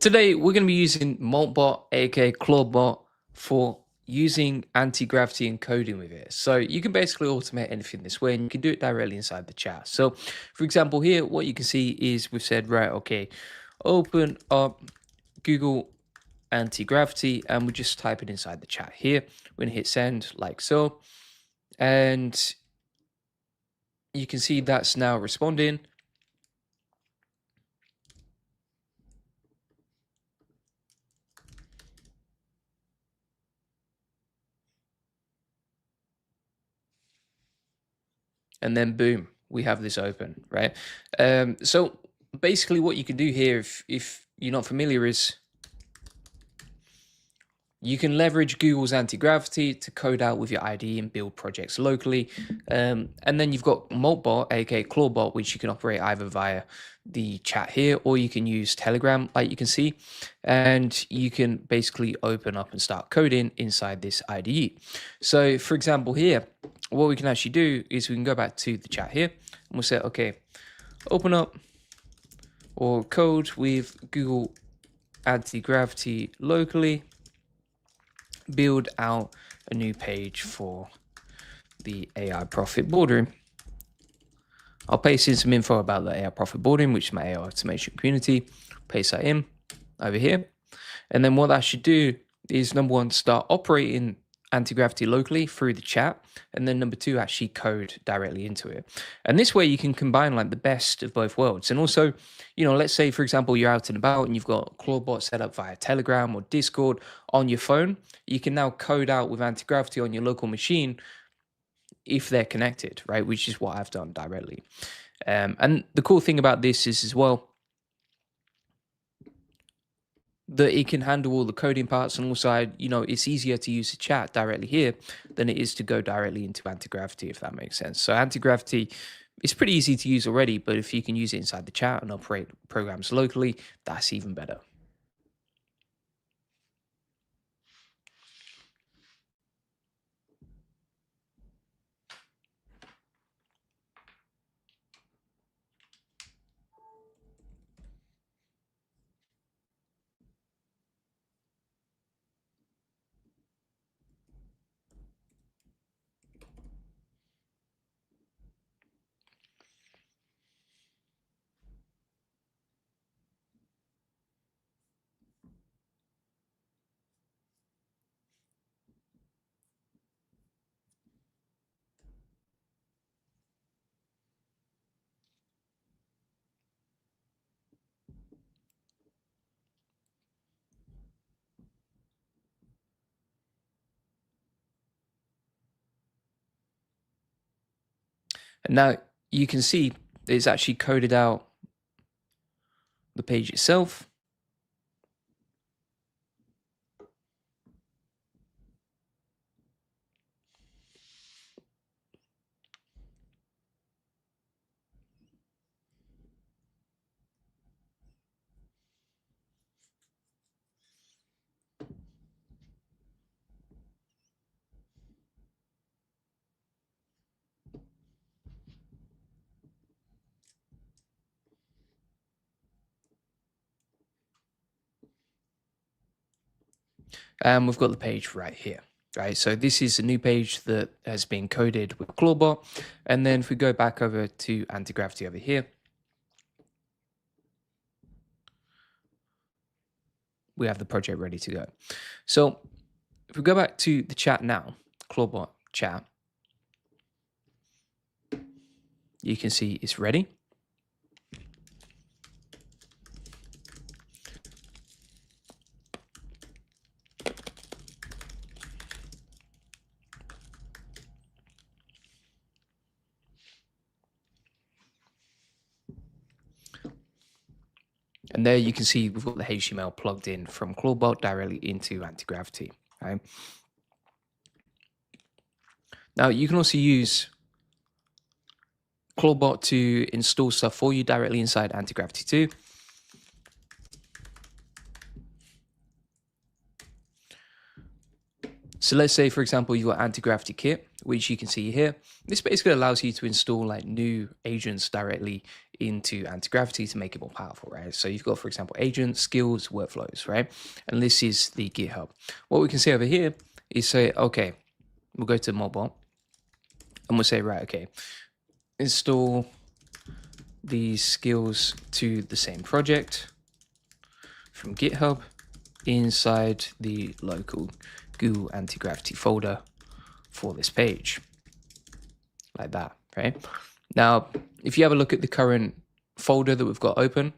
Today, we're going to be using Moltbot, aka Clawdbot, for using anti-gravity and coding with it. So you can basically automate anything this way, and you can do it directly inside the chat. So for example, here, what you can see is we've said, right, okay, open up Google anti-gravity, and we just type it inside the chat here. We're going to hit send like so. And you can see that's now responding. And then boom, we have this open, right? So basically what you can do here, if you're not familiar, is you can leverage Google's anti-gravity to code out with your IDE and build projects locally. And then you've got Moltbot, aka Clawdbot, which you can operate either via the chat here, or you can use Telegram, like you can see, and you can basically open up and start coding inside this IDE. So for example here, what we can actually do is we can go back to the chat here, and we'll say, okay, open up or code with Google anti-gravity locally, build out a new page for the AI profit boardroom. I'll paste in some info about the AI profit boardroom, which is my AI automation community. Paste that in over here. And then what that should do is, number one, start operating anti-gravity locally through the chat, and then number two, actually code directly into it. And this way you can combine like the best of both worlds. And also, you know, let's say for example you're out and about and you've got Clawdbot set up via Telegram or Discord on your phone, you can now code out with anti-gravity on your local machine if they're connected, right? Which is what I've done directly. And the cool thing about this is as well that it can handle all the coding parts, and also, you know, it's easier to use the chat directly here than it is to go directly into anti-gravity, if that makes sense. So anti-gravity is pretty easy to use already, but if you can use it inside the chat and operate programs locally, that's even better. And now you can see it's actually coded out the page itself. And we've got the page right here, right? So this is a new page that has been coded with Clawdbot. And then if we go back over to anti-gravity over here, we have the project ready to go. So if we go back to the chat now, Clawdbot chat, you can see it's ready. And there you can see we've got the HTML plugged in from Clawdbot directly into anti-gravity. Right? Now you can also use Clawdbot to install stuff for you directly inside anti-gravity too. So let's say, for example, you've got anti-gravity kit, which you can see here. This basically allows you to install like new agents directly into Antigravity to make it more powerful, right? So you've got, for example, agents, skills, workflows, right? And this is the GitHub. What we can see over here is say, okay, we'll go to Moltbot and we'll say, right, okay, install these skills to the same project from GitHub inside the local Google Antigravity folder for this page, like that, right? Now, if you have a look at the current folder that we've got open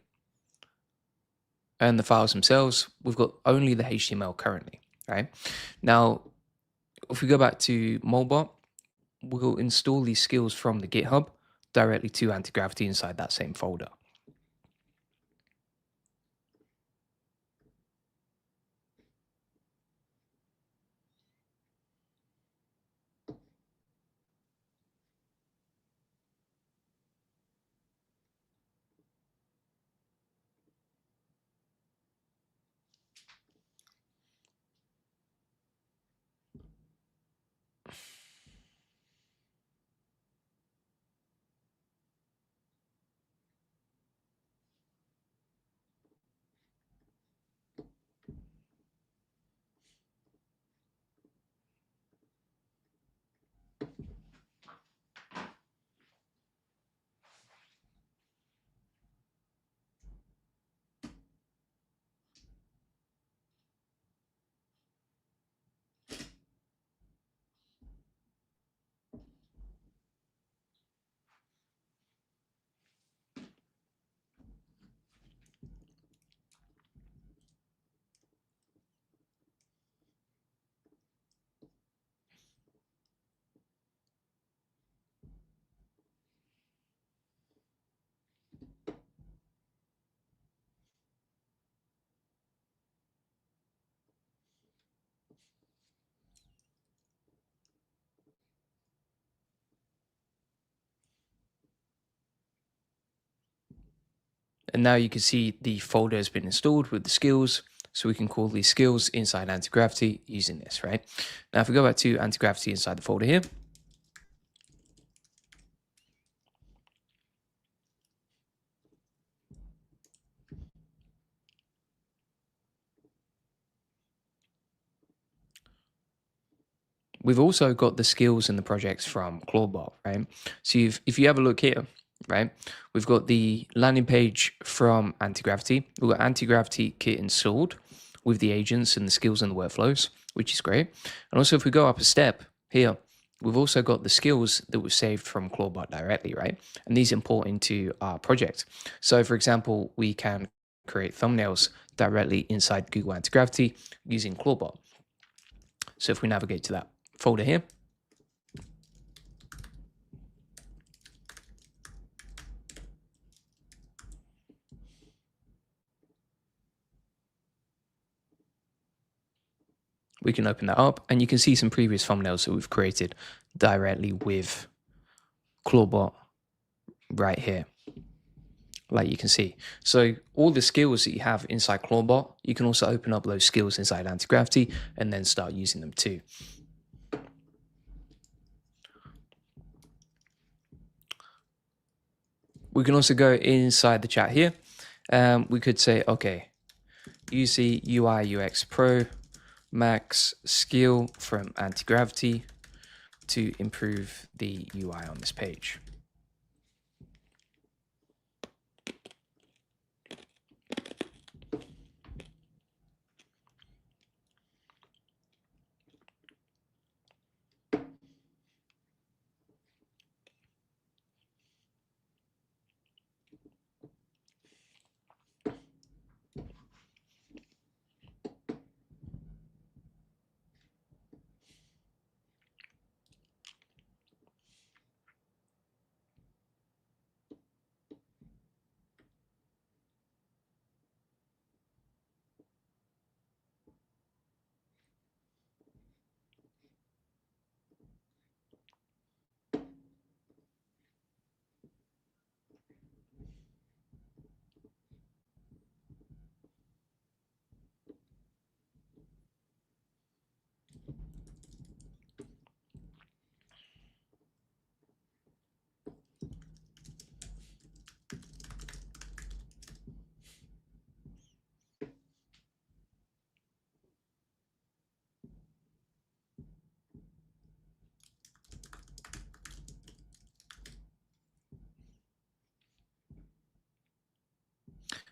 and the files themselves, we've got only the HTML currently, right? Now, if we go back to Moltbot, we'll install these skills from the GitHub directly to Antigravity inside that same folder. And now you can see the folder has been installed with the skills. So we can call these skills inside Antigravity using this, right? Now, if we go back to Antigravity inside the folder here, we've also got the skills and the projects from Clawdbot, right? So if you have a look here, right, we've got the landing page from Antigravity. We've got Antigravity kit installed with the agents and the skills and the workflows, which is great. And also if we go up a step here, we've also got the skills that were saved from Clawdbot directly, right? And these import into our project. So for example, we can create thumbnails directly inside Google Antigravity using Clawdbot. So if we navigate to that folder here, we can open that up and you can see some previous thumbnails that we've created directly with Clawdbot right here, like you can see. So all the skills that you have inside Clawdbot, you can also open up those skills inside Antigravity and then start using them too. We can also go inside the chat here. We could say, okay, use the UI UX Pro Max skill from Antigravity to improve the UI on this page.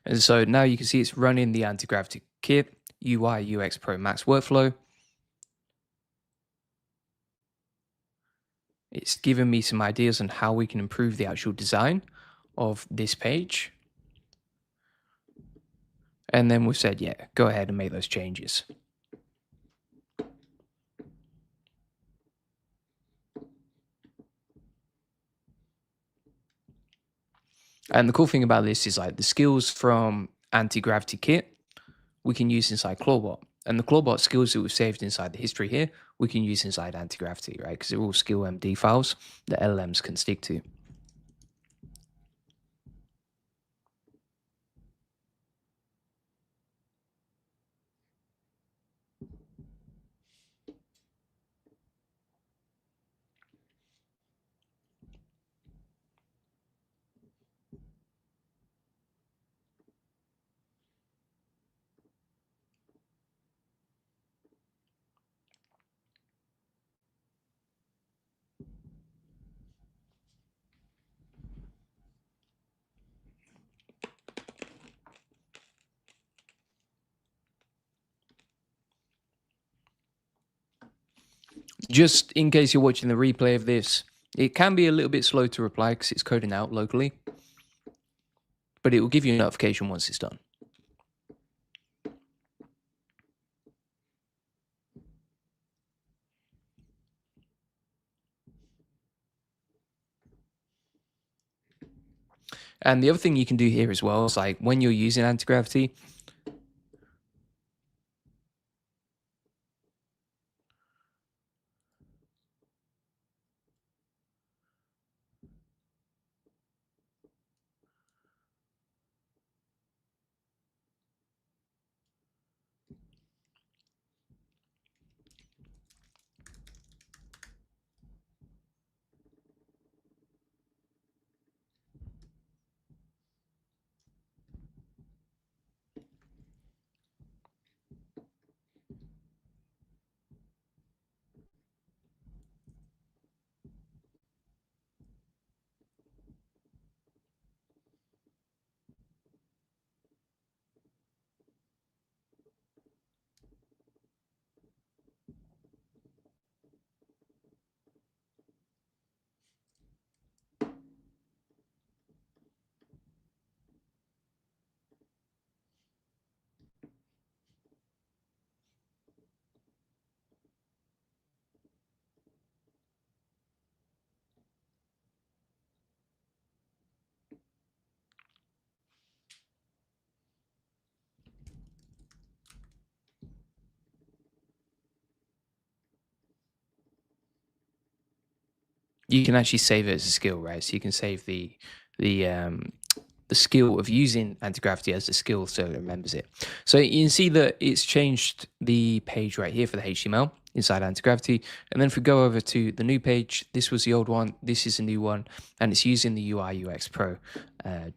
And so now you can see it's running the Antigravity kit, UI, UX Pro Max workflow. It's given me some ideas on how we can improve the actual design of this page. And then we've said, yeah, go ahead and make those changes. And the cool thing about this is like the skills from Antigravity kit, we can use inside Clawdbot. And the Clawdbot skills that we've saved inside the history here, we can use inside Antigravity, right? Because they're all skill MD files that LLMs can stick to. Just in case you're watching the replay of this, it can be a little bit slow to reply because it's coding out locally, but it will give you a notification once it's done. And the other thing you can do here as well is like when you're using Antigravity, you can actually save it as a skill, right? So you can save the skill of using Antigravity as a skill so it remembers it. So you can see that it's changed the page right here for the HTML inside Antigravity. And then if we go over to the new page, this was the old one, this is a new one, and it's using the UI UX Pro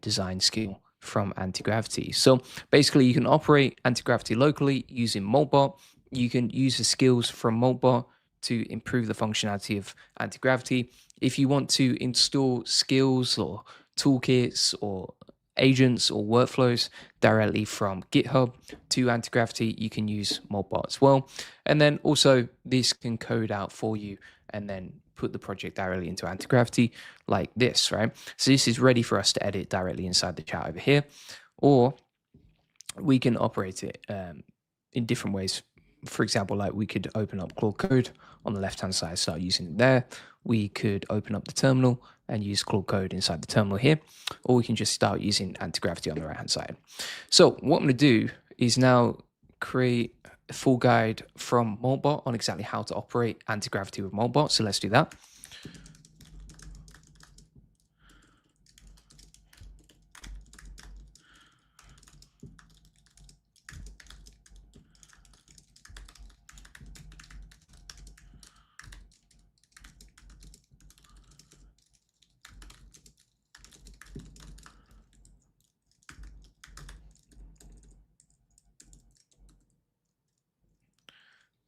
design skill from Antigravity. So basically you can operate Antigravity locally using Moltbot. You can use the skills from Moltbot to improve the functionality of Antigravity. If you want to install skills or toolkits or agents or workflows directly from GitHub to Antigravity, you can use Moltbot as well. And then also this can code out for you and then put the project directly into Antigravity like this, right? So this is ready for us to edit directly inside the chat over here, or we can operate it in different ways. For example, like we could open up Claude Code on the left-hand side, start using it there. We could open up the terminal and use Claude Code inside the terminal here, or we can just start using Antigravity on the right-hand side. So what I'm going to do is now create a full guide from Moltbot on exactly how to operate Antigravity with Moltbot. So let's do that.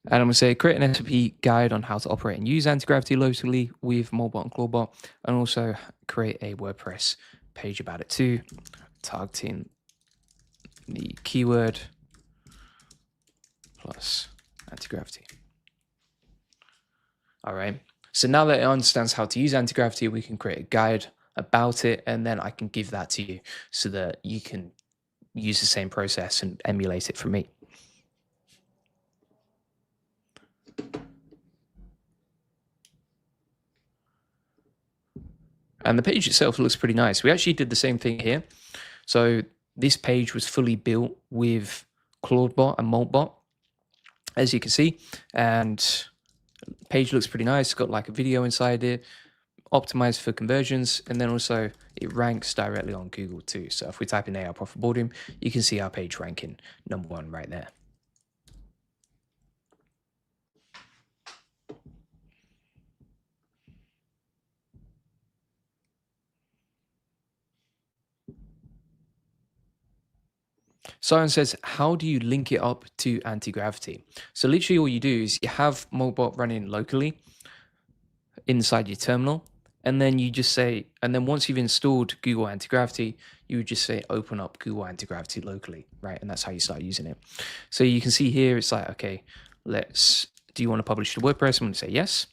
And I'm going to say create an SOP guide on how to operate and use Antigravity locally with Moltbot and Clawdbot, and also create a WordPress page about it too, targeting the keyword plus anti-gravity. All right. So now that it understands how to use anti-gravity, we can create a guide about it, and then I can give that to you so that you can use the same process and emulate it from me. And the page itself looks pretty nice. We actually did the same thing here. So this page was fully built with Clawdbot and Moltbot, as you can see, and the page looks pretty nice. It's got like a video inside it, optimized for conversions, and then also it ranks directly on Google too. So if we type in AI profit boardroom, you can see our page ranking #1 right there. Siren says, how do you link it up to Antigravity? So literally all you do is you have Moltbot running locally inside your terminal, and then you just say, and then once you've installed Google Antigravity, you would just say open up Google Antigravity locally, right? And that's how you start using it. So you can see here, it's like, okay, do you want to publish to WordPress? I'm going to say yes.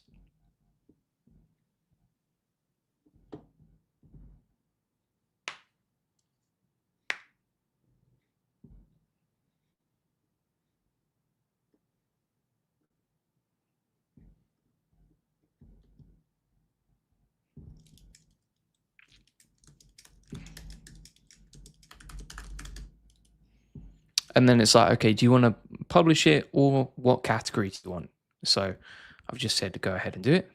And then it's like, okay, do you want to publish it, or what category do you want? So I've just said to go ahead and do it.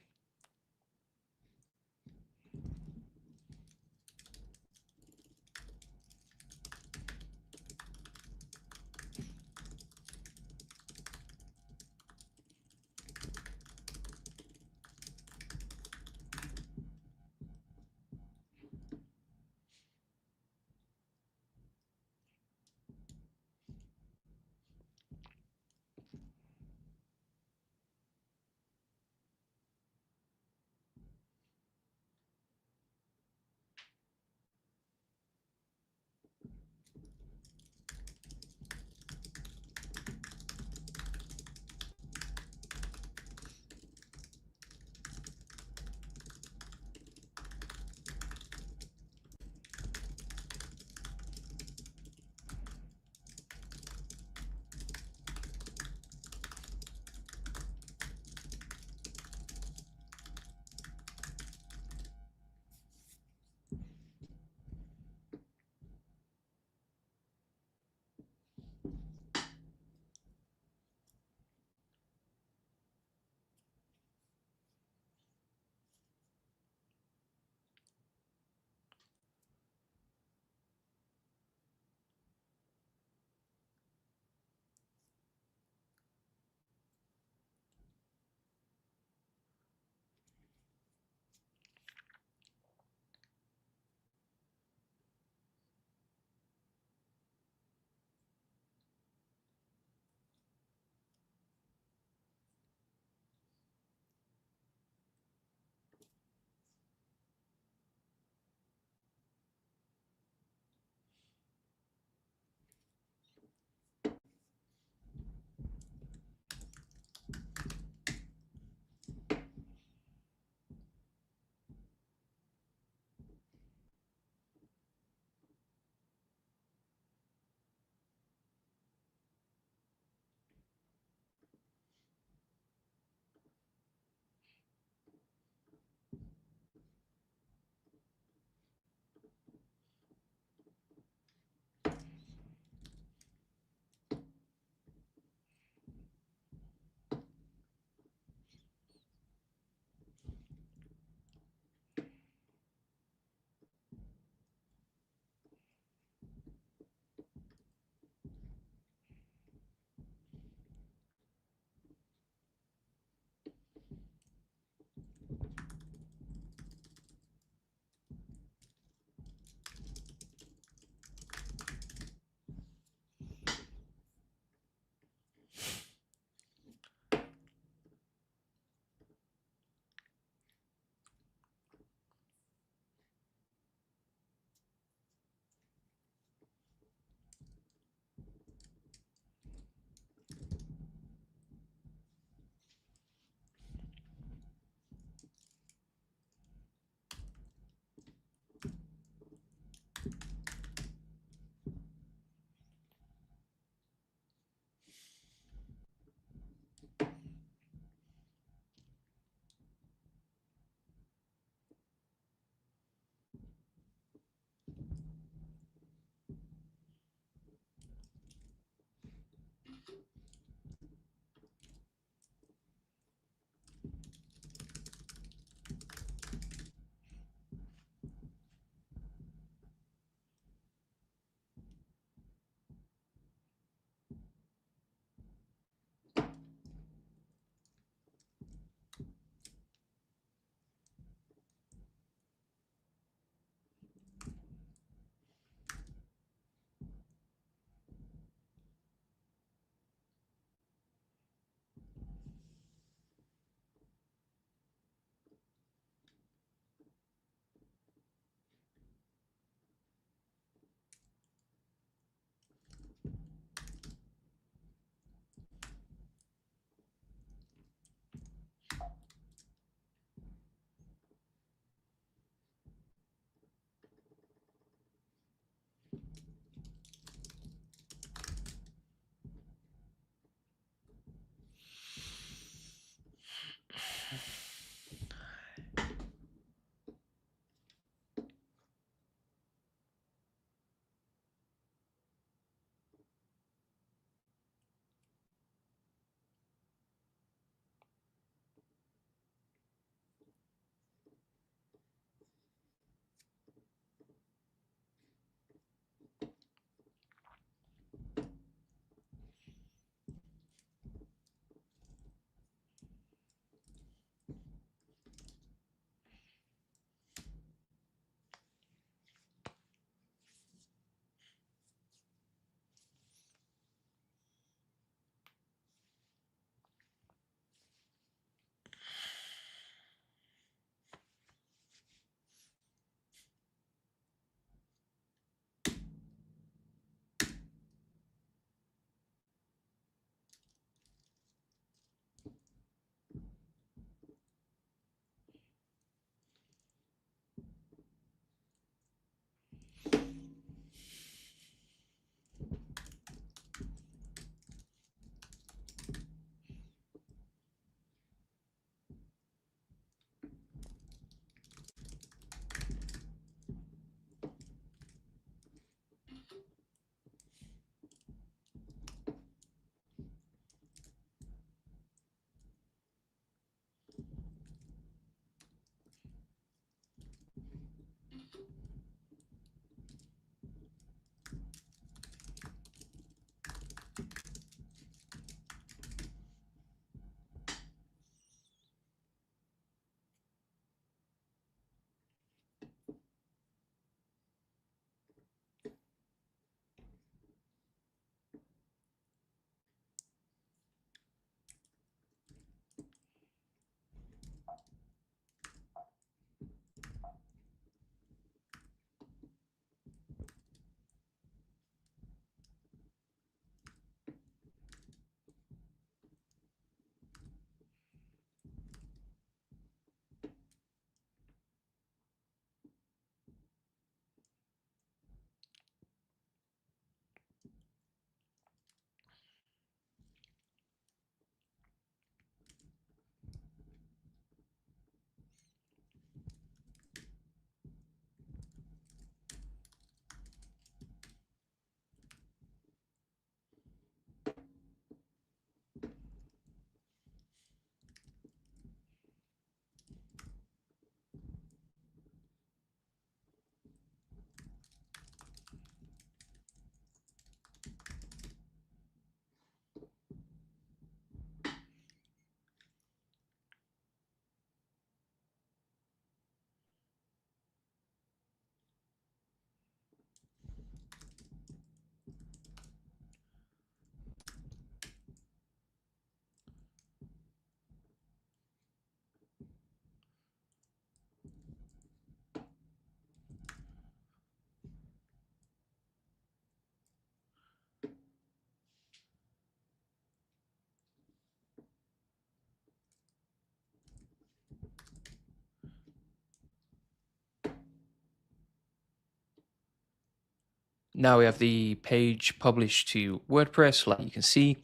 Now we have the page published to WordPress, like you can see,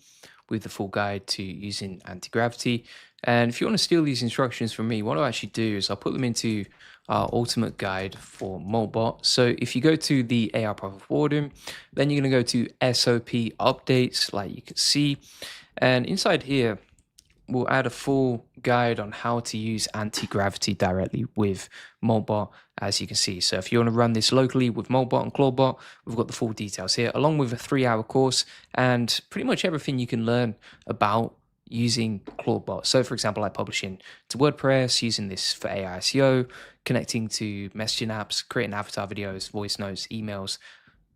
with the full guide to using Antigravity. And if you want to steal these instructions from me, what I'll actually do is I'll put them into our ultimate guide for Moltbot. So if you go to the AI Profit Boardroom, then you're going to go to SOP updates, like you can see. And inside here, we'll add a full guide on how to use anti-gravity directly with Moltbot, as you can see. So if you want to run this locally with Moltbot and Clawdbot, we've got the full details here, along with a 3-hour course and pretty much everything you can learn about using Clawdbot. So for example, like publishing to WordPress, using this for AI SEO, connecting to messaging apps, creating avatar videos, voice notes, emails,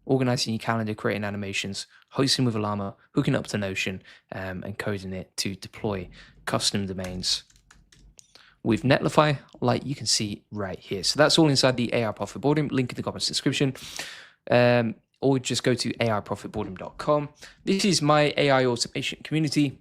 organizing your calendar, creating animations, hosting with Llama, hooking up to Notion, and coding it to deploy custom domains with Netlify, like you can see right here. So that's all inside the AI Profit Boardroom, link in the comments description. Or just go to aiprofitboardroom.com. This is my AI automation community,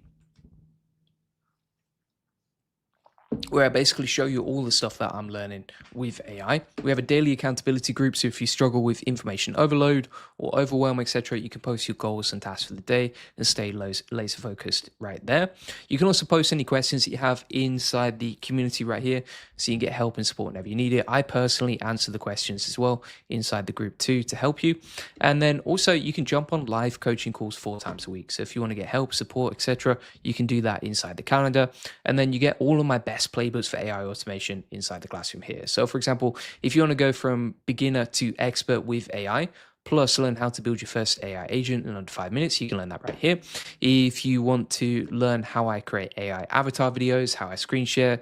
where I basically show you all the stuff that I'm learning with AI. We have a daily accountability group, so if you struggle with information overload or overwhelm, etc., you can post your goals and tasks for the day and stay laser focused right there. You can also post any questions that you have inside the community right here, so you can get help and support whenever you need it. I personally answer the questions as well inside the group too to help you. And then also you can jump on live coaching calls 4 times a week. So if you want to get help, support, etc., you can do that inside the calendar. And then you get all of my best playbooks for AI automation inside the classroom here. So for example, if you want to go from beginner to expert with AI, plus learn how to build your first AI agent in under 5 minutes, you can learn that right here. If you want to learn how I create AI avatar videos, how I screen share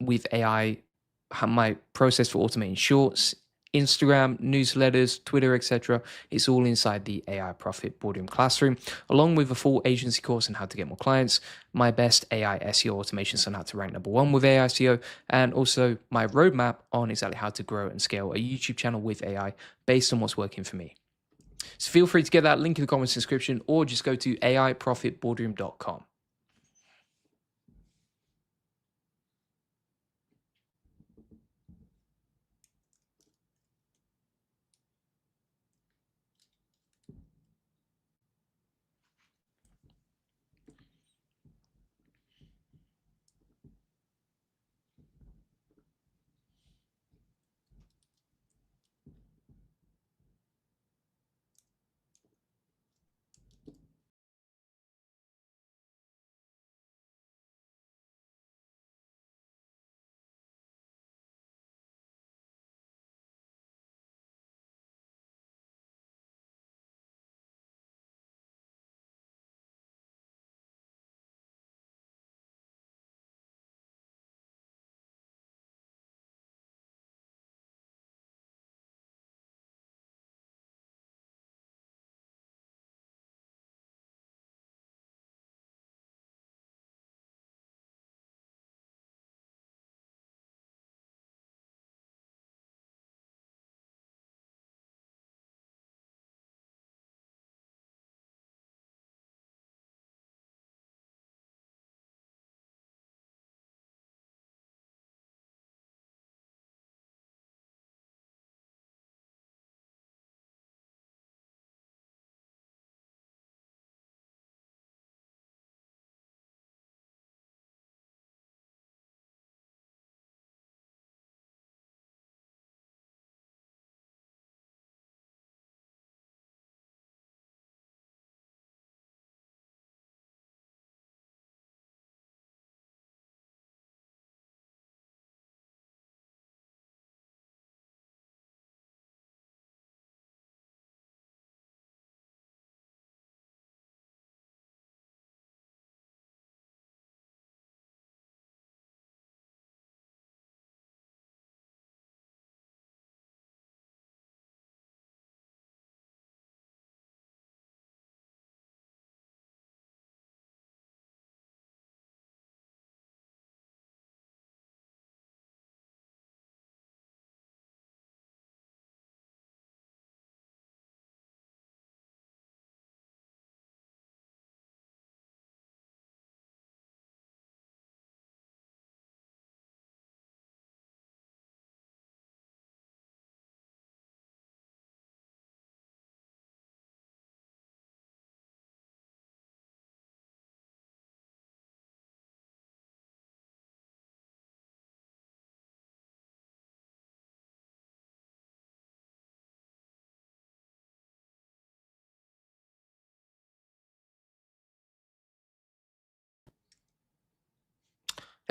with AI, how my process for automating shorts, Instagram, newsletters, Twitter, etc. It's all inside the AI Profit Boardroom classroom, along with a full agency course on how to get more clients, my best AI SEO automations on how to rank #1 with AI SEO, and also my roadmap on exactly how to grow and scale a YouTube channel with AI based on what's working for me. So feel free to get that link in the comments description, or just go to aiprofitboardroom.com.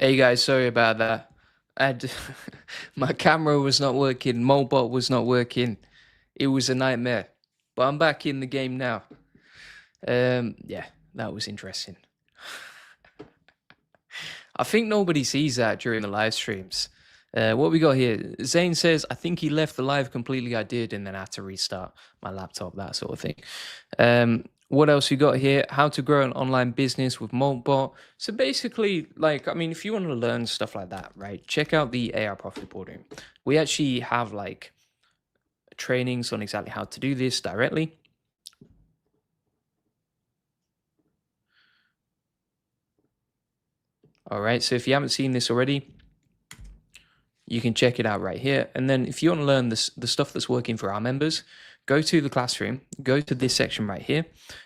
Hey guys, sorry about that. I'd, my camera was not working, Moltbot was not working. It was a nightmare. But I'm back in the game now. Yeah, that was interesting. I think nobody sees that during the live streams. What we got here? Zane says, I think he left the live completely. I did, and then I had to restart my laptop, that sort of thing. What else we got here? How to grow an online business with Moltbot. So basically, like, I mean, if you want to learn stuff like that, right, check out the AI Profit Boardroom. We actually have like trainings on exactly how to do this directly. All right, so if you haven't seen this already, you can check it out right here. And then if you want to learn this, the stuff that's working for our members, go to the classroom, go to this section right here,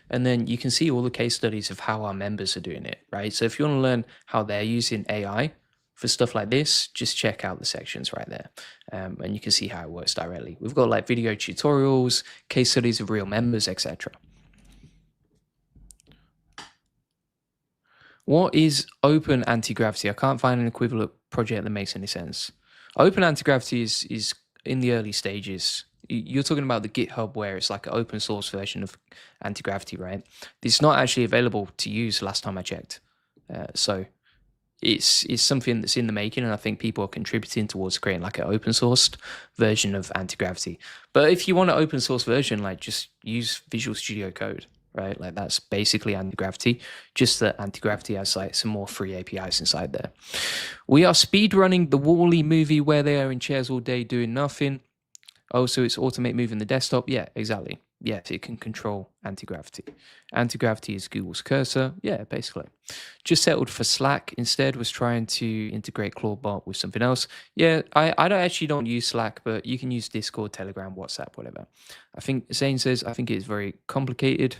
and then you can see all the case studies of how our members are doing it, right? So if you want to learn how they're using AI for stuff like this, just check out the sections right there. And you can see how it works directly. We've got like video tutorials, case studies of real members, etc. What is Open Antigravity? I can't find an equivalent project that makes any sense. Open Antigravity is in the early stages. You're talking about the GitHub where it's like an open source version of Antigravity, right? It's not actually available to use last time I checked. So it's something that's in the making, and I think people are contributing towards creating like an open sourced version of Antigravity. But if you want an open source version, like just use Visual Studio Code, right? Like that's basically Antigravity, just that Antigravity has like some more free APIs inside there. We are speedrunning the Wall-E movie where they are in chairs all day doing nothing. Oh, so it's automate moving the desktop? Yeah, exactly. Yes, it can control anti-gravity. Anti-gravity is Google's cursor. Yeah, basically. Just settled for Slack instead, was trying to integrate Clawdbot with something else. Yeah, I don't use Slack, but you can use Discord, Telegram, WhatsApp, whatever. I think Zane says, I think it's very complicated.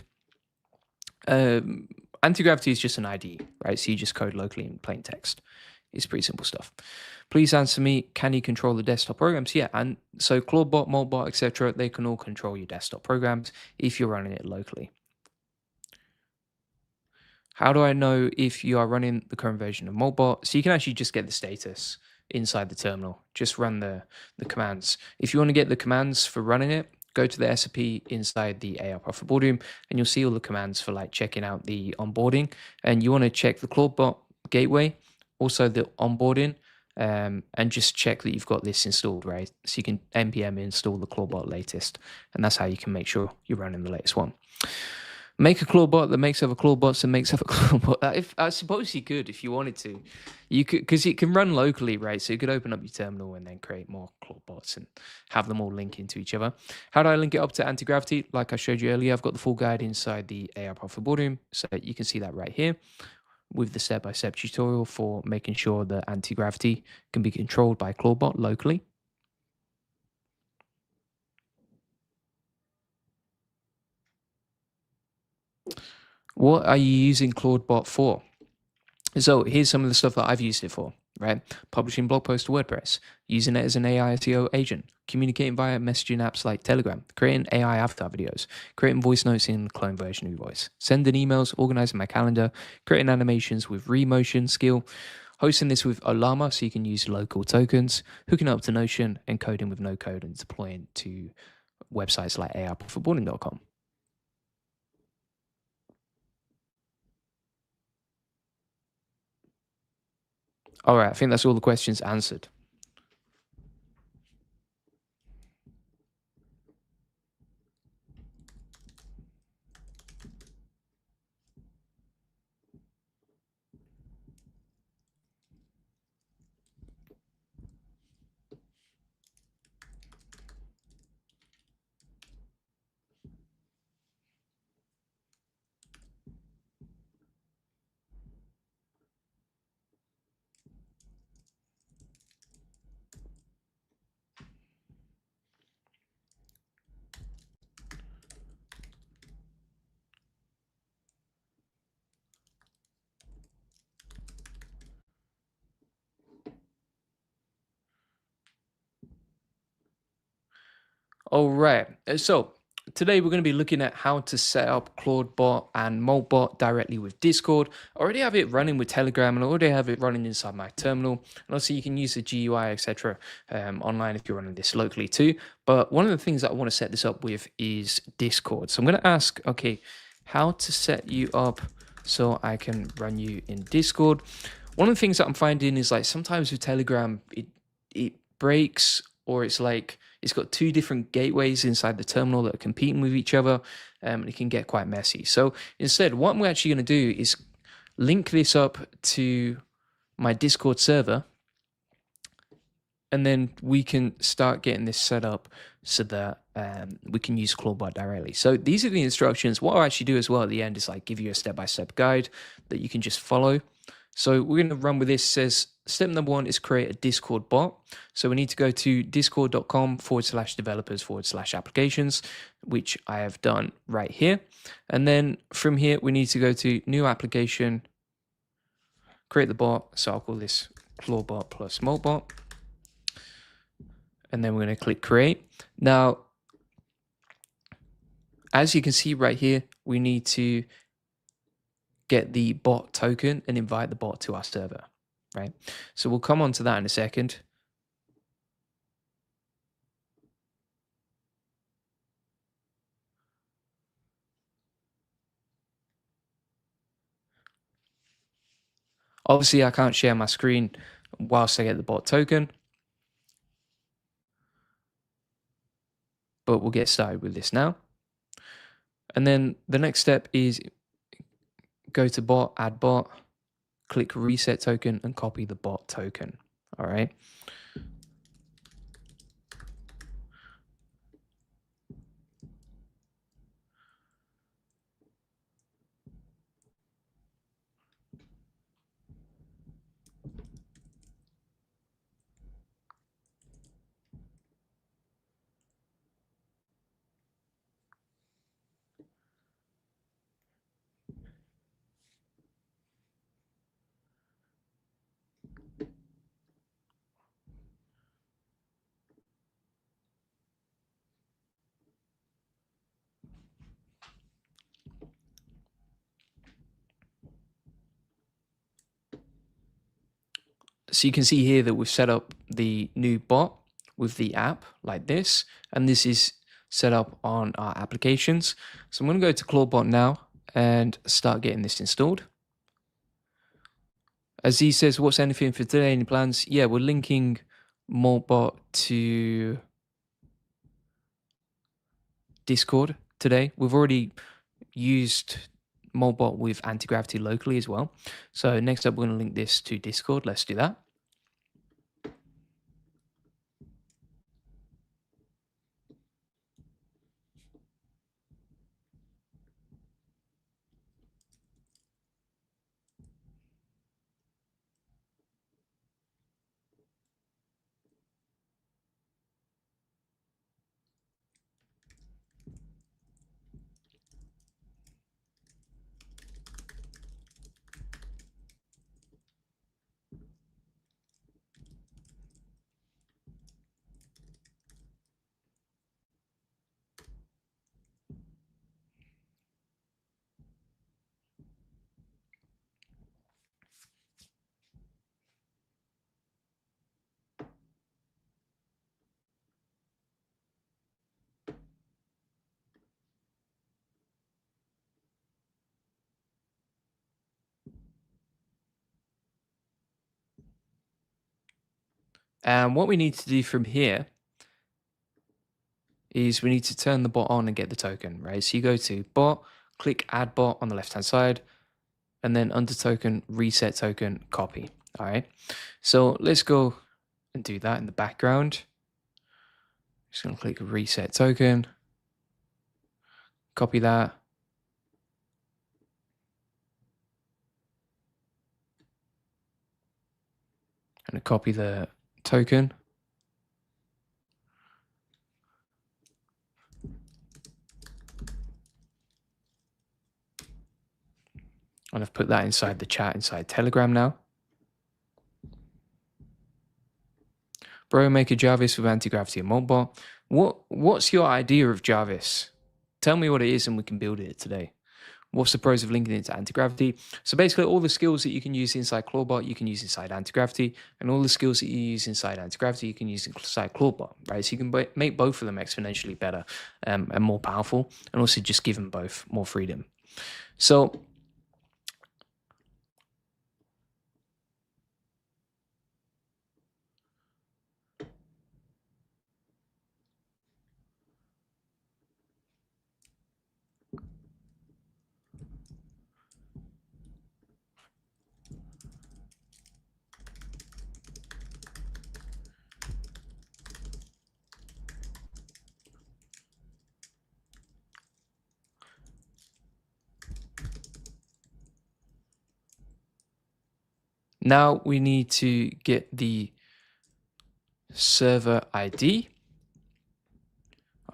Anti-gravity is just an IDE, right? So you just code locally in plain text. It's pretty simple stuff. Please answer me, can you control the desktop programs? Yeah, and so Clawdbot, Moltbot, etc., they can all control your desktop programs if you're running it locally. How do I know if you are running the current version of Moltbot? So you can actually just get the status inside the terminal. Just run the commands. If you want to get the commands for running it, go to the SOP inside the AI Profit Boardroom, and you'll see all the commands for like checking out the onboarding. And you want to check the Clawdbot gateway, also the onboarding, and just check that you've got this installed, right? So you can npm install the Clawdbot latest, and that's how you can make sure you're running the latest one. Make a Clawbot that makes other Clawbots and makes other Clawbot. I suppose you could if you wanted to. You could, because it can run locally, right? So you could open up your terminal and then create more Clawbots and have them all link into each other. How do I link it up to Antigravity? Like I showed you earlier, I've got the full guide inside the AI Profit Boardroom, so you can see that right here with the step-by-step tutorial for making sure that Antigravity can be controlled by Clawbot locally. What are you using Clawdbot for? So here's some of the stuff that I've used it for, right? Publishing blog posts to WordPress, using it as an AI SEO agent, communicating via messaging apps like Telegram, creating AI avatar videos, creating voice notes in the clone version of your voice, sending emails, organizing my calendar, creating animations with Remotion skill, hosting this with Olama so you can use local tokens, hooking up to Notion, and coding with no code and deploying to websites like aiprofitboarding.com. All right, I think that's all the questions answered. All right. So today we're going to be looking at how to set up Clawdbot and Moltbot directly with Discord. I already have it running with Telegram, and I already have it running inside my terminal. And also you can use the GUI, etc. Online if you're running this locally too. But one of the things that I want to set this up with is Discord. So I'm going to ask, okay, how to set you up so I can run you in Discord. One of the things that I'm finding is like sometimes with Telegram, it breaks, or it's like it's got two different gateways inside the terminal that are competing with each other, and it can get quite messy. So instead, what I'm actually going to do is link this up to my Discord server, and then we can start getting this set up so that we can use Clawdbot directly. So these are the instructions. What I'll actually do as well at the end is like give you a step-by-step guide that you can just follow. So we're going to run with this. It says step number 1 is create a Discord bot. So we need to go to discord.com/developers/applications, which I have done right here. And then from here, we need to go to new application, create the bot. So I'll call this Clawdbot plus Moltbot. And then we're going to click create. Now, as you can see right here, we need to get the bot token and invite the bot to our server, right? So we'll come on to that in a second. Obviously, I can't share my screen whilst I get the bot token, but we'll get started with this now. And then the next step is go to bot, add bot, click reset token, and copy the bot token. All right. So you can see here that we've set up the new bot with the app like this, and this is set up on our applications. So I'm going to go to Clawdbot now and start getting this installed. Aziz says, what's anything for today? Any plans? Yeah, we're linking Moltbot to Discord today. We've already used Moltbot with Antigravity locally as well. So next up, we're going to link this to Discord. Let's do that. And what we need to do from here is we need to turn the bot on and get the token, right? So you go to bot, click add bot on the left-hand side, and then under token, reset token, copy. All right. So let's go and do that in the background. Just going to click reset token, copy that. And copy the token. And I've put that inside the chat inside Telegram now. Bro, make a Jarvis with Antigravity and Moltbot. What's your idea of Jarvis? tell me what it is and we can build it today. What's the pros of linking it to Antigravity? So basically all the skills that you can use inside Clawdbot, you can use inside Antigravity, and all the skills that you use inside Antigravity, you can use inside Clawdbot, right? So you can make both of them exponentially better and more powerful, and also just give them both more freedom. So now we need to get the server ID.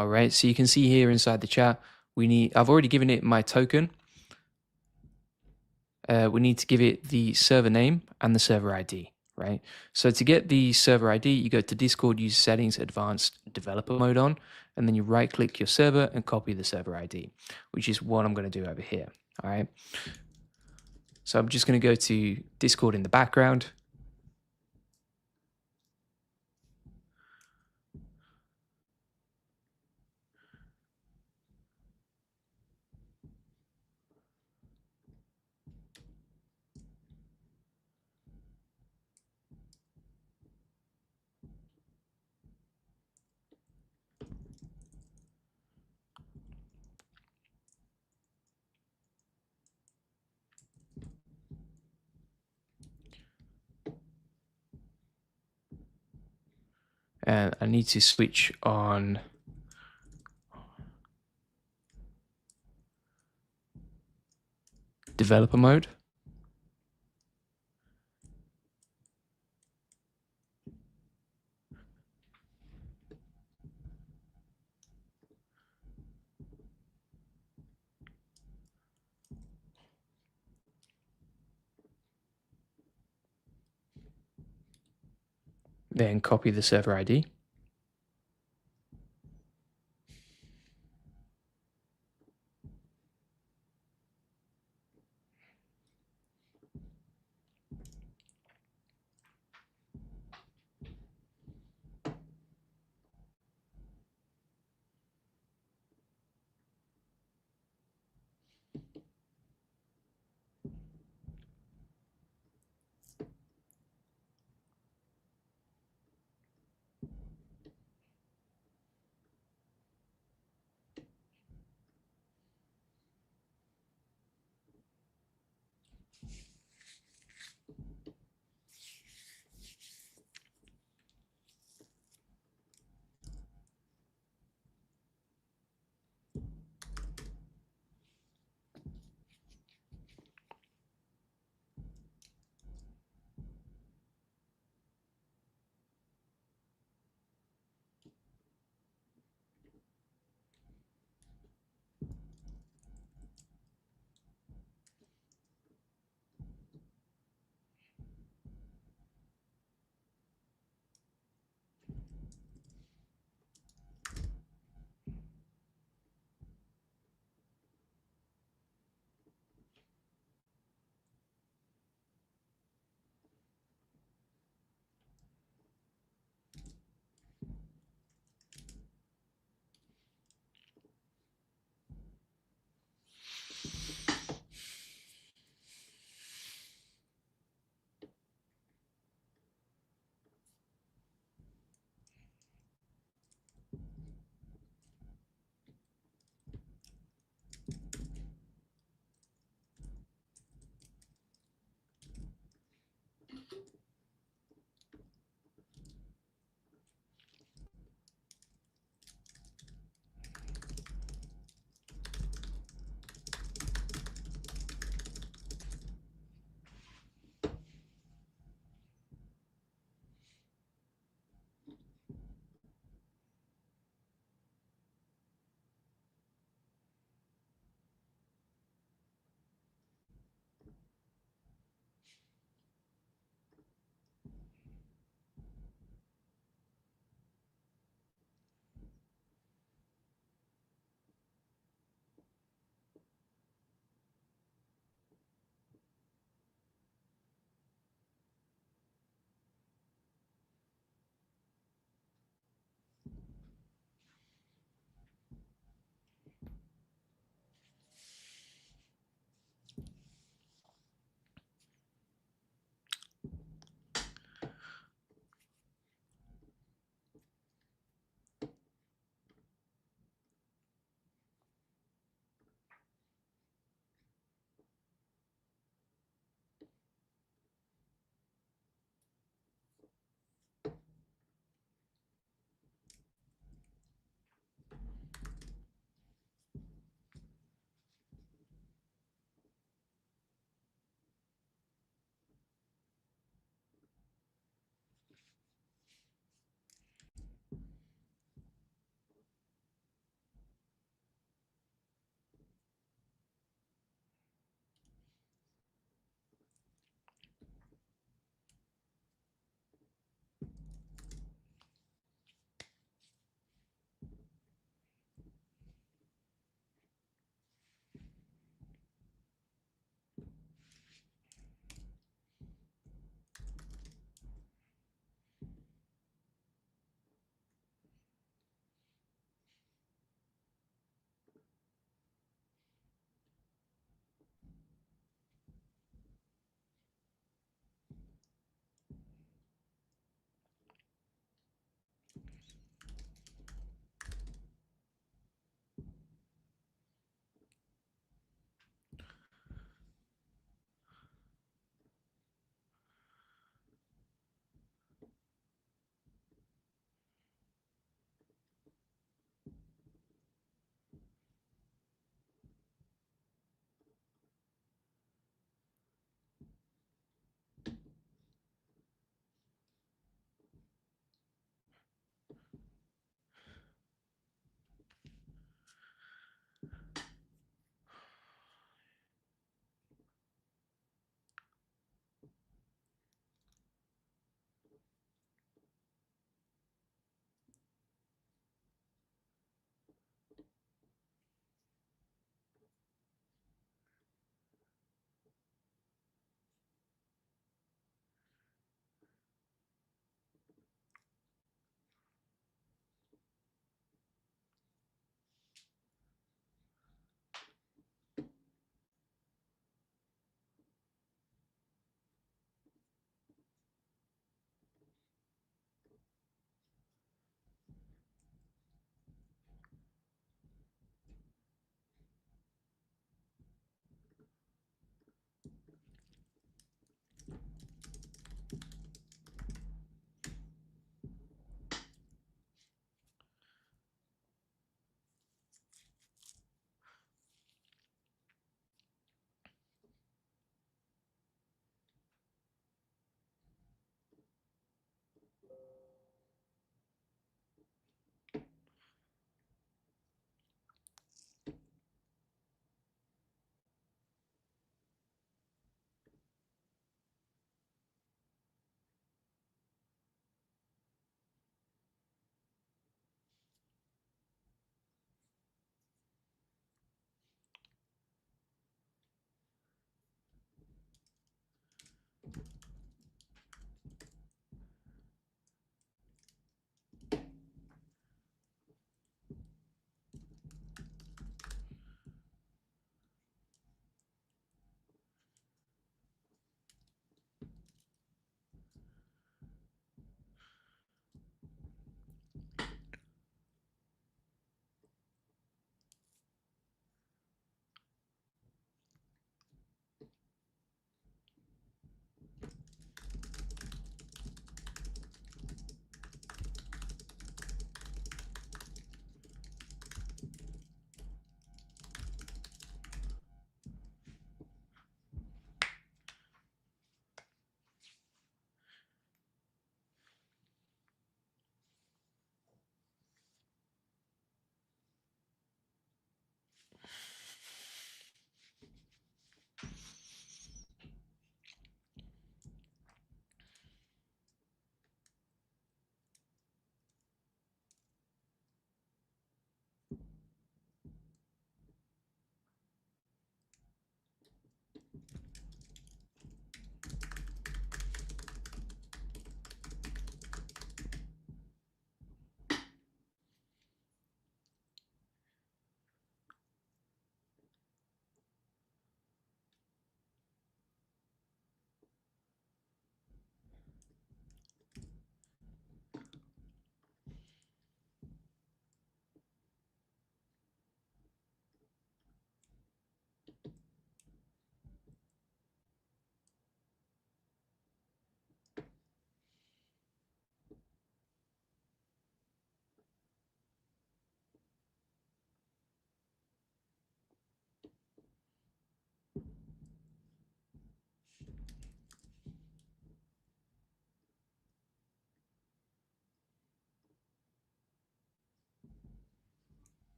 All right, so you can see here inside the chat, I've already given it my token. We need to give it the server name and the server ID, right? So to get the server ID, you go to Discord, use settings, advanced developer mode on, and then you right click your server and copy the server ID, which is what I'm going to do over here. All right. So I'm just going to go to Discord in the background. And I need to switch on developer mode. Then copy the server ID.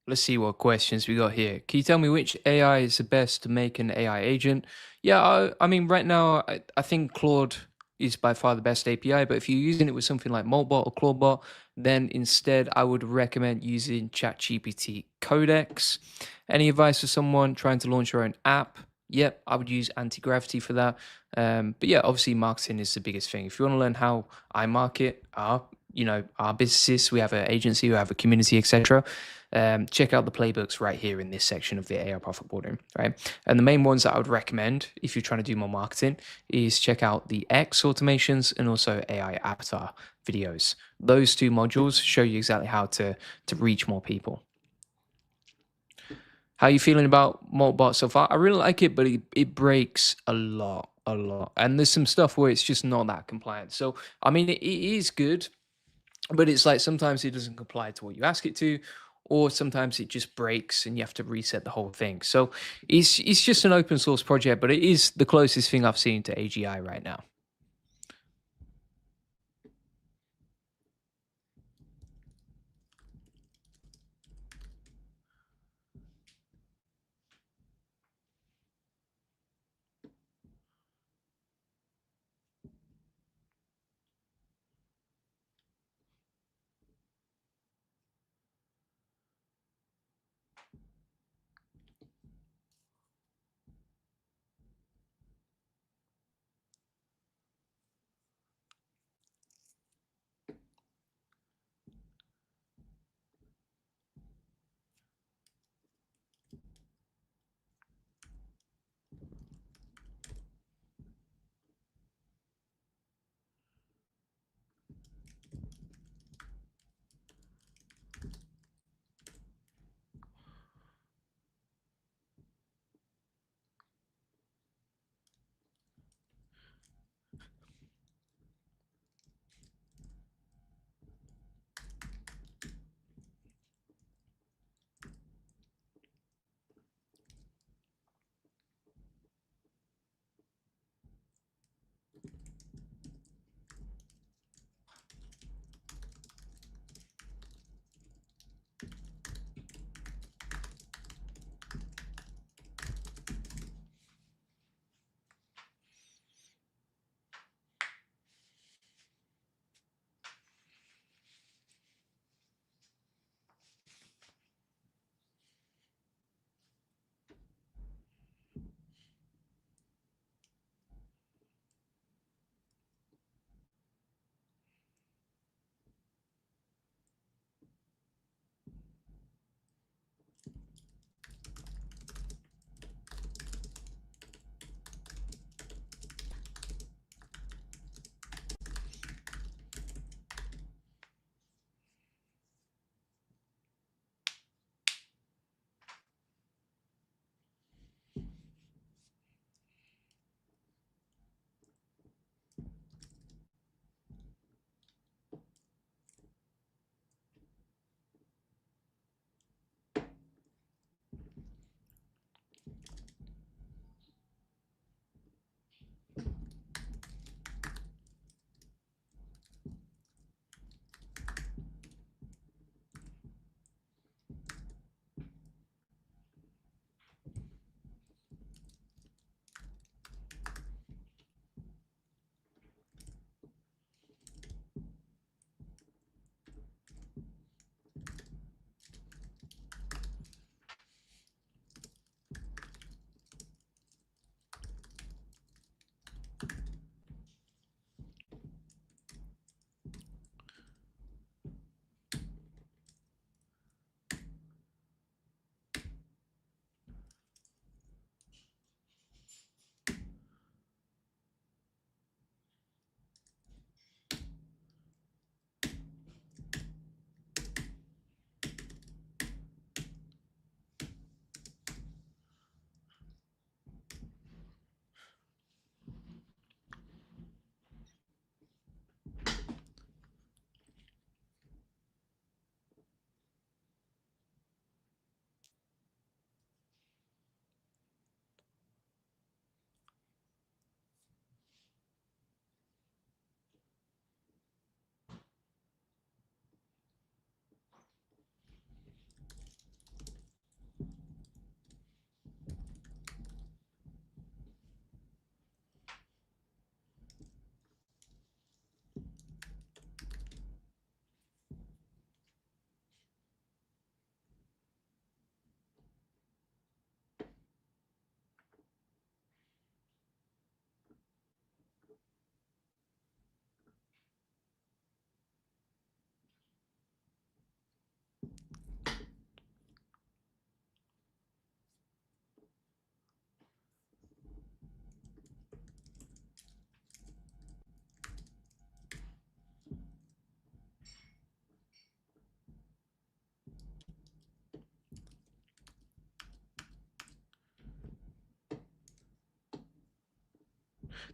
Let's see what questions we got here. Can you tell me which AI is the best to make an AI agent? Yeah, I mean, right now, I think Claude is by far the best API, but if you're using it with something like Moltbot or Clawdbot, then instead I would recommend using ChatGPT Codex. Any advice for someone trying to launch their own app? Yep, I would use Antigravity for that. But yeah, obviously marketing is the biggest thing. If you want to learn how I market our businesses, we have an agency, we have a community, etc. Check out the playbooks right here in this section of the AI profit boardroom, right? And the main ones that I would recommend if you're trying to do more marketing is check out the X automations and also AI avatar videos. Those two modules show you exactly how to reach more people. How are you feeling about Moltbot so far? I really like it, but it breaks a lot, a lot. And there's some stuff where it's just not that compliant. So, I mean, it is good, but it's like sometimes it doesn't comply to what you ask it to, or sometimes it just breaks and you have to reset the whole thing. So it's just an open source project, but it is the closest thing I've seen to AGI right now.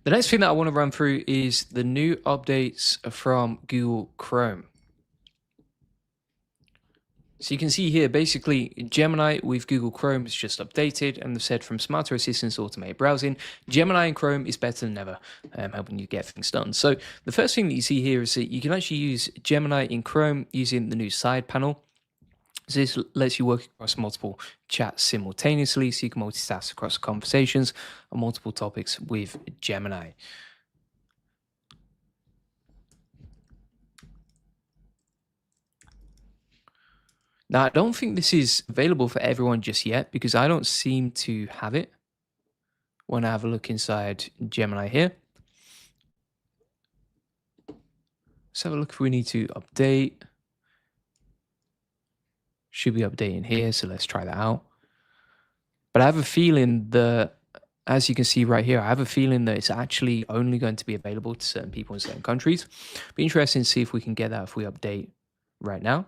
The next thing that I want to run through is the new updates from Google Chrome. So you can see here, basically, Gemini with Google Chrome is just updated, and they've said from smarter assistants to automated browsing, Gemini in Chrome is better than ever, helping you get things done. So the first thing that you see here is that you can actually use Gemini in Chrome using the new side panel. So this lets you work across multiple chats simultaneously, so you can multitask across conversations on multiple topics with Gemini. Now, I don't think this is available for everyone just yet because I don't seem to have it when I have a look inside Gemini here. Let's have a look if we need to update. Should be updating here, so let's try that out. But I have a feeling that, as you can see right here, I have a feeling that it's actually only going to be available to certain people in certain countries. Be interesting to see if we can get that if we update right now.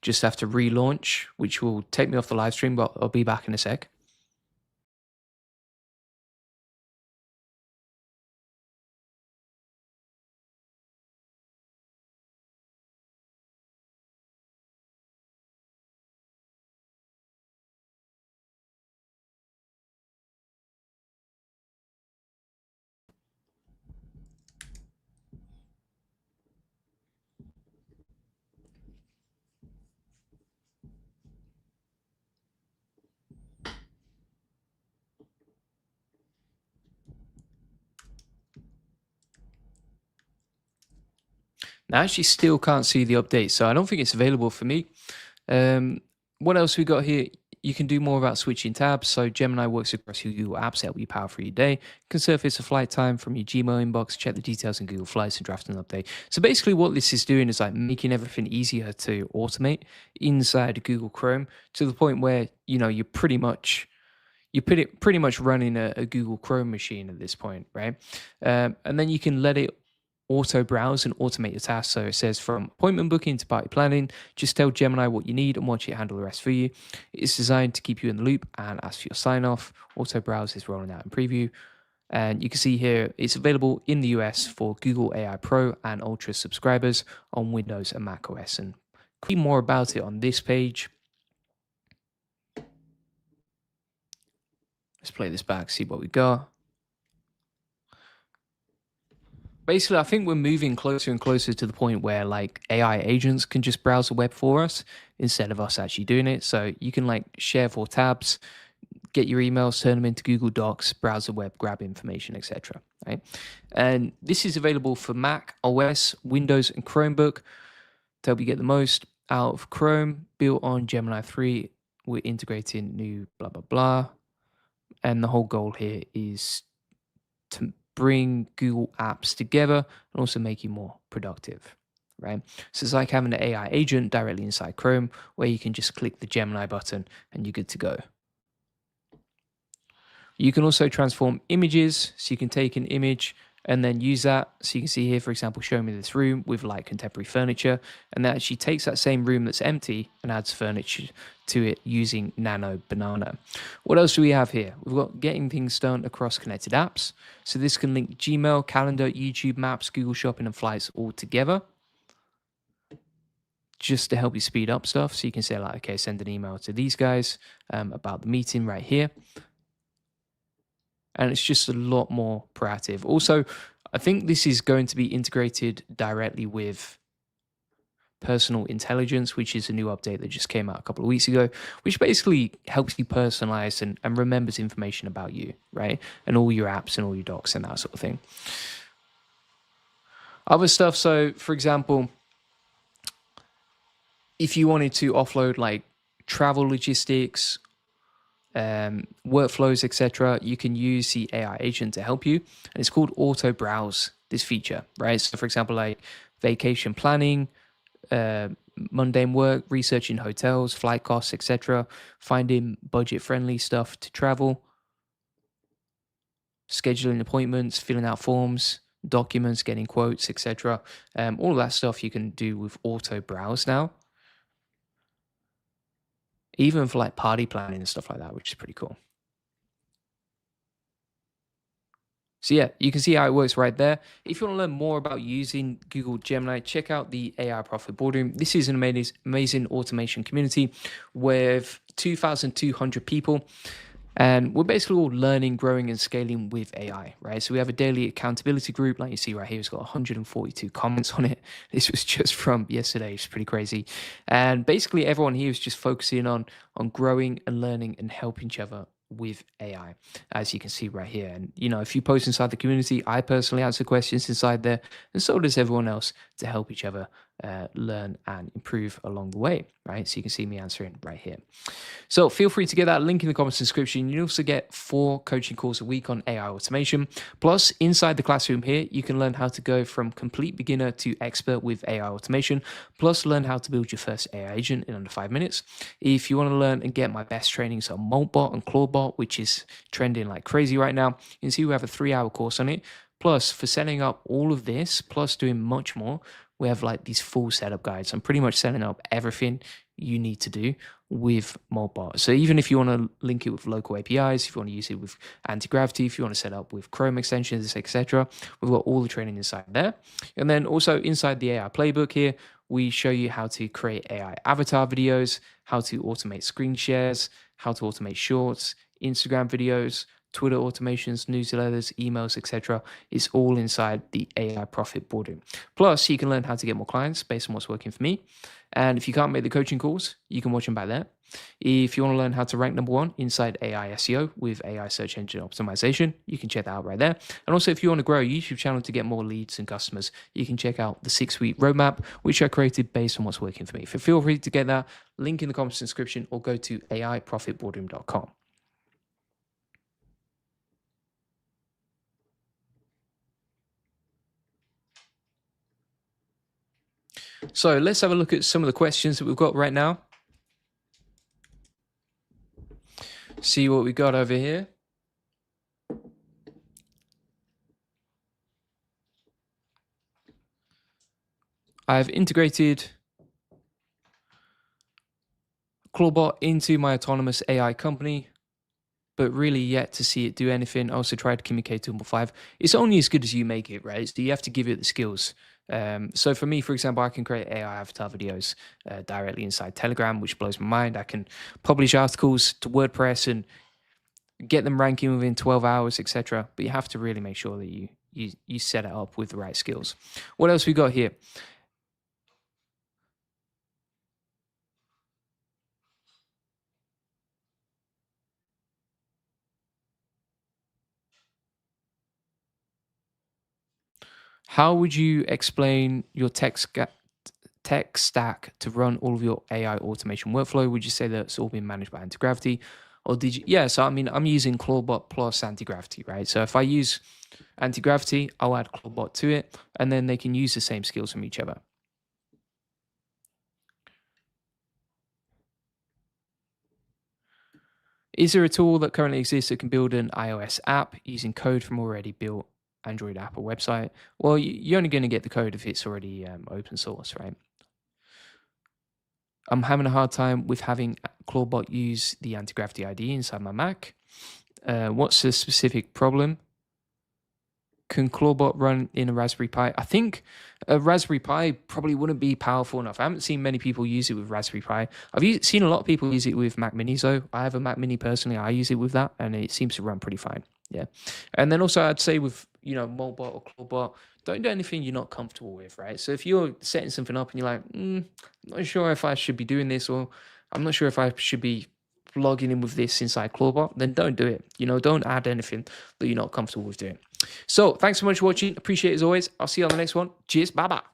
Just have to relaunch, which will take me off the live stream, but I'll be back in a sec. Now, I actually still can't see the update, so I don't think it's available for me. What else we got here? You can do more about switching tabs. So Gemini works across your Google Apps to help you power through your day. You can surface a flight time from your Gmail inbox, check the details in Google Flights, and draft an update. So basically what this is doing is like making everything easier to automate inside Google Chrome to the point where, you know, you're pretty much running a Google Chrome machine at this point, right? And then you can let it auto browse and automate your tasks. So it says from appointment booking to party planning, just tell Gemini what you need and watch it handle the rest for you. It's designed to keep you in the loop and ask for your sign off. Auto browse is rolling out in preview. And you can see here, it's available in the US for Google AI Pro and Ultra subscribers on Windows and Mac OS. And read more about it on this page. Let's play this back, see what we got. Basically, I think we're moving closer and closer to the point where like AI agents can just browse the web for us instead of us actually doing it. So you can like share 4 tabs, get your emails, turn them into Google Docs, browse the web, grab information, etc. Right? And this is available for Mac OS, Windows, and Chromebook to help you get the most out of Chrome. Built on Gemini 3, we're integrating new blah blah blah, and the whole goal here is to bring Google Apps together and also make you more productive, right? So it's like having an AI agent directly inside Chrome where you can just click the Gemini button and you're good to go. You can also transform images, so you can take an image and then use that. So you can see here, for example, show me this room with like contemporary furniture, and that actually takes that same room that's empty and adds furniture to it using Nano Banana. What else do we have here? We've got getting things done across connected apps. So this can link Gmail, Calendar, YouTube, Maps, Google Shopping, and Flights all together, just to help you speed up stuff. So you can say like, okay, send an email to these guys about the meeting right here. And it's just a lot more proactive. Also, I think this is going to be integrated directly with personal intelligence, which is a new update that just came out a couple of weeks ago, which basically helps you personalize and remembers information about you, right? And all your apps and all your docs and that sort of thing. Other stuff, so for example, if you wanted to offload like travel logistics, workflows, etc., you can use the AI agent to help you, and it's called auto browse, this feature, right? So for example, like vacation planning, mundane work, researching hotels, flight costs, etc., finding budget friendly stuff to travel, scheduling appointments, filling out forms, documents, getting quotes, etc. All of that stuff you can do with auto browse now, even for like party planning and stuff like that, which is pretty cool. So yeah, you can see how it works right there. If you want to learn more about using Google Gemini, check out the AI Profit Boardroom. This is an amazing automation community with 2,200 people. And we're basically all learning, growing, and scaling with AI, right? So we have a daily accountability group, like you see right here. It's got 142 comments on it. This was just from yesterday. It's pretty crazy. And basically, everyone here is just focusing on growing and learning and helping each other with AI, as you can see right here. And if you post inside the community, I personally answer questions inside there, and so does everyone else to help each other learn and improve along the way, right? So you can see me answering right here. So feel free to get that link in the comments description. You also get 4 coaching calls a week on AI automation. Plus, inside the classroom here, you can learn how to go from complete beginner to expert with AI automation. Plus, learn how to build your first AI agent in under 5 minutes. If you want to learn and get my best trainings on Moltbot and Clawdbot, which is trending like crazy right now, you can see we have a 3-hour course on it. Plus, for setting up all of this, plus doing much more, we have like these full setup guides. I'm pretty much setting up everything you need to do with Moltbot. So even if you want to link it with local APIs, if you want to use it with Antigravity, if you want to set up with Chrome extensions, etc., we've got all the training inside there. And then also inside the AI playbook here, we show you how to create AI avatar videos, how to automate screen shares, how to automate shorts, Instagram videos, Twitter automations, newsletters, emails, etc. It's all inside the AI Profit Boardroom. Plus, you can learn how to get more clients based on what's working for me. And if you can't make the coaching calls, you can watch them back there. If you want to learn how to rank #1 inside AI SEO with AI search engine optimization, you can check that out right there. And also, if you want to grow a YouTube channel to get more leads and customers, you can check out the 6-week roadmap, which I created based on what's working for me. So feel free to get that link in the comments description or go to aiprofitboardroom.com. So let's have a look at some of the questions that we've got right now. See what we got over here. I've integrated Clawdbot into my autonomous AI company, but really yet to see it do anything. I also tried to communicate to 5. It's only as good as you make it, right? So you have to give it the skills. So for me, for example, I can create AI avatar videos directly inside Telegram, which blows my mind. I can publish articles to WordPress and get them ranking within 12 hours, etc. But you have to really make sure that you set it up with the right skills. What else we got here? How would you explain your tech stack to run all of your AI automation workflow? Would you say that it's all being managed by Antigravity? Or did you? Yeah, so I mean, I'm using Clawdbot plus Antigravity, right? So if I use Antigravity, I'll add Clawdbot to it, and then they can use the same skills from each other. Is there a tool that currently exists that can build an iOS app using code from already built Android app or website? Well, you're only going to get the code if it's already open source, right? I'm having a hard time with having Clawdbot use the Antigravity IDE inside my Mac. What's the specific problem? Can Clawdbot run in a Raspberry Pi? I think a Raspberry Pi probably wouldn't be powerful enough. I haven't seen many people use it with Raspberry Pi. I've seen a lot of people use it with Mac Minis though. I have a Mac Mini personally. I use it with that and it seems to run pretty fine. Yeah. And then also I'd say with, Moltbot or Clawdbot, don't do anything you're not comfortable with, right? So if you're setting something up and you're like, I'm not sure if I should be doing this, or I'm not sure if I should be logging in with this inside Clawdbot, then don't do it. Don't add anything that you're not comfortable with doing. So thanks so much for watching. Appreciate it as always. I'll see you on the next one. Cheers. Bye-bye.